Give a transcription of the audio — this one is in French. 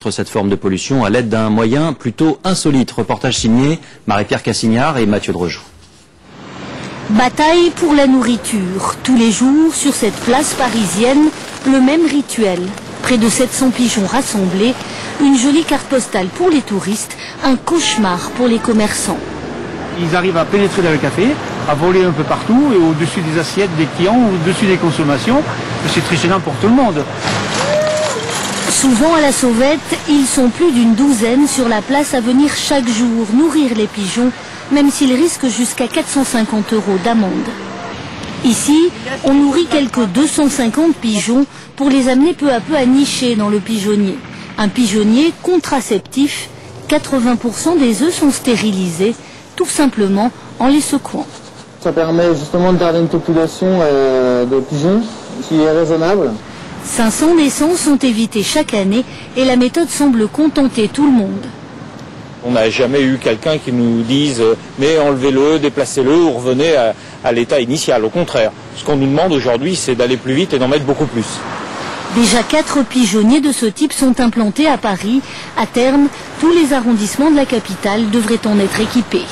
contre cette forme de pollution à l'aide d'un moyen plutôt insolite. Reportage signé Marie-Pierre Cassignard et Mathieu Drejoux. Bataille pour la nourriture. Tous les jours, sur cette place parisienne, le même rituel. Près de 700 pigeons rassemblés, une jolie carte postale pour les touristes, un cauchemar pour les commerçants. Ils arrivent à pénétrer dans le café, à voler un peu partout, et au-dessus des assiettes des clients, au-dessus des consommations. C'est très gênant pour tout le monde. Souvent à la sauvette, ils sont plus d'une douzaine sur la place à venir chaque jour nourrir les pigeons, même s'ils risquent jusqu'à 450 € d'amende. Ici, on nourrit quelques 250 pigeons pour les amener peu à peu à nicher dans le pigeonnier. Un pigeonnier contraceptif, 80% des œufs sont stérilisés, tout simplement en les secouant. Ça permet justement de garder une population de pigeons qui est raisonnable. 500 naissances sont évitées chaque année et la méthode semble contenter tout le monde. On n'a jamais eu quelqu'un qui nous dise « mais enlevez-le, déplacez-le ou revenez à l'état initial ». Au contraire, ce qu'on nous demande aujourd'hui, c'est d'aller plus vite et d'en mettre beaucoup plus. Déjà 4 pigeonniers de ce type sont implantés à Paris. À terme, tous les arrondissements de la capitale devraient en être équipés.